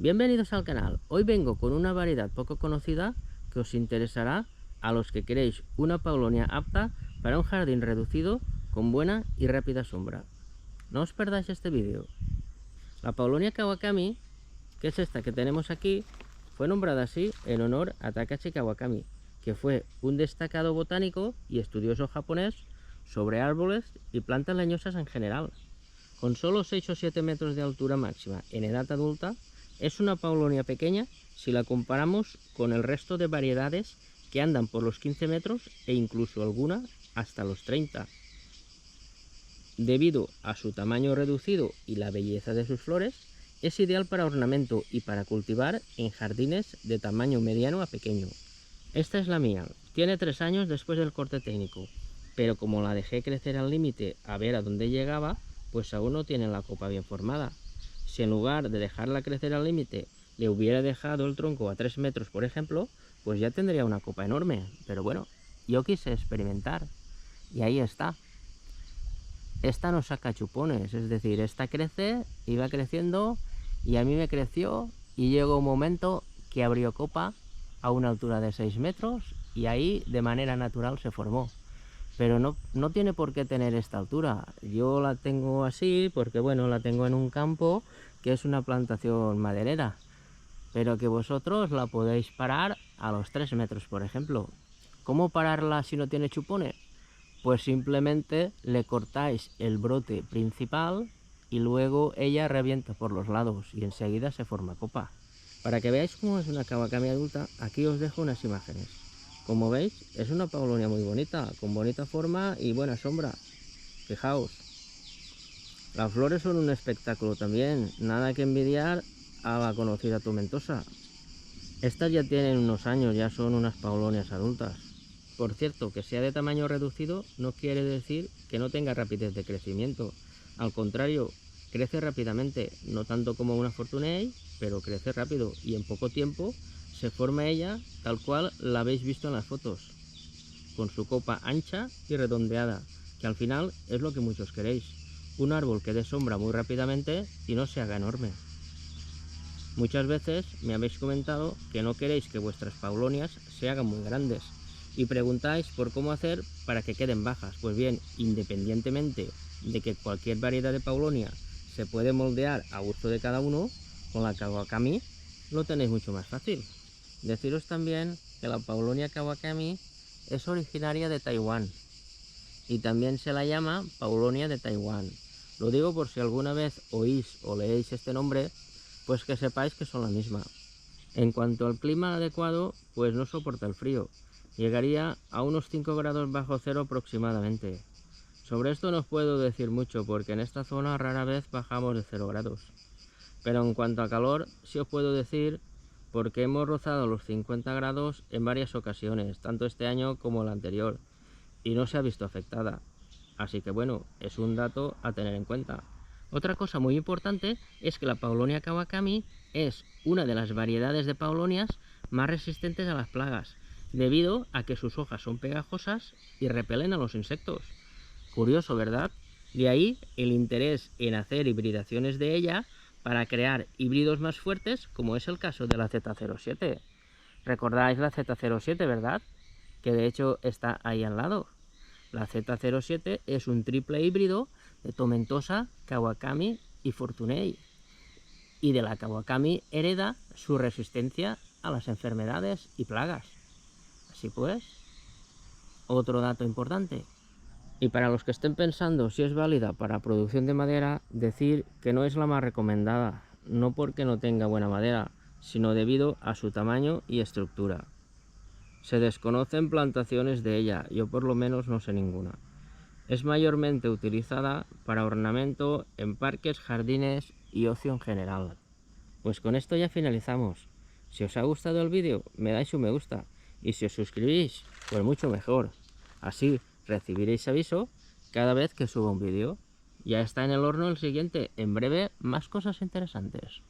Bienvenidos al canal. Hoy vengo con una variedad poco conocida que os interesará a los que queréis una paulonia apta para un jardín reducido con buena y rápida sombra. No os perdáis este vídeo. La paulonia Kawakami, que es esta que tenemos aquí, fue nombrada así en honor a Takashi Kawakami, que fue un destacado botánico y estudioso japonés sobre árboles y plantas leñosas en general. Con solo 6 o 7 metros de altura máxima en edad adulta, es una paulonia pequeña si la comparamos con el resto de variedades que andan por los 15 metros e incluso alguna hasta los 30. Debido a su tamaño reducido y la belleza de sus flores, es ideal para ornamento y para cultivar en jardines de tamaño mediano a pequeño. Esta es la mía, tiene 3 años después del corte técnico, pero como la dejé crecer al límite a ver a dónde llegaba, pues aún no tiene la copa bien formada. Si en lugar de dejarla crecer al límite le hubiera dejado el tronco a 3 metros, por ejemplo, pues ya tendría una copa enorme. Pero bueno, yo quise experimentar y ahí está. Esta no saca chupones, es decir, esta crece y va creciendo y a mí me creció y llegó un momento que abrió copa a una altura de 6 metros y ahí de manera natural se formó. Pero no tiene por qué tener esta altura. Yo la tengo así porque, bueno, la tengo en un campo que es una plantación maderera, pero que vosotros la podéis parar a los 3 metros, por ejemplo. ¿Cómo pararla si no tiene chupones? Pues simplemente le cortáis el brote principal y luego ella revienta por los lados y enseguida se forma copa. Para que veáis cómo es una Kawakami adulta, aquí os dejo unas imágenes. Como veis, es una paulonia muy bonita, con bonita forma y buena sombra. Fijaos. Las flores son un espectáculo también, nada que envidiar a la conocida tomentosa. Estas ya tienen unos años, ya son unas paulonias adultas. Por cierto, que sea de tamaño reducido no quiere decir que no tenga rapidez de crecimiento. Al contrario, crece rápidamente, no tanto como una Fortunei, pero crece rápido y en poco tiempo se forma ella tal cual la habéis visto en las fotos, con su copa ancha y redondeada, que al final es lo que muchos queréis, un árbol que dé sombra muy rápidamente y no se haga enorme. Muchas veces me habéis comentado que no queréis que vuestras paulonias se hagan muy grandes y preguntáis por cómo hacer para que queden bajas. Pues bien, independientemente de que cualquier variedad de paulonia se puede moldear a gusto de cada uno, con la Kawakami lo tenéis mucho más fácil. Deciros también que la paulonia Kawakami es originaria de Taiwán y también se la llama paulonia de Taiwán. Lo digo por si alguna vez oís o leéis este nombre, pues que sepáis que son la misma. En cuanto al clima adecuado, pues no soporta el frío. Llegaría a unos 5 grados bajo cero aproximadamente. Sobre esto no os puedo decir mucho porque en esta zona rara vez bajamos de 0 grados. Pero en cuanto a calor, sí os puedo decir porque hemos rozado los 50 grados en varias ocasiones, tanto este año como el anterior, y no se ha visto afectada. Así que bueno, es un dato a tener en cuenta. Otra cosa muy importante es que la paulonia Kawakami es una de las variedades de paulonias más resistentes a las plagas, debido a que sus hojas son pegajosas y repelen a los insectos. Curioso, ¿verdad? De ahí el interés en hacer hibridaciones de ella para crear híbridos más fuertes, como es el caso de la Z07. ¿Recordáis la Z07, verdad? Que de hecho está ahí al lado. La Z07 es un triple híbrido de tomentosa, Kawakami y Fortunei. Y de la Kawakami hereda su resistencia a las enfermedades y plagas. Así pues, otro dato importante. Y para los que estén pensando si es válida para producción de madera, decir que no es la más recomendada, no porque no tenga buena madera, sino debido a su tamaño y estructura. Se desconocen plantaciones de ella, yo por lo menos no sé ninguna. Es mayormente utilizada para ornamento en parques, jardines y ocio en general. Pues con esto ya finalizamos. Si os ha gustado el vídeo, me dais un me gusta. Y si os suscribís, pues mucho mejor. Así recibiréis aviso cada vez que suba un vídeo. Ya está en el horno el siguiente. En breve, más cosas interesantes.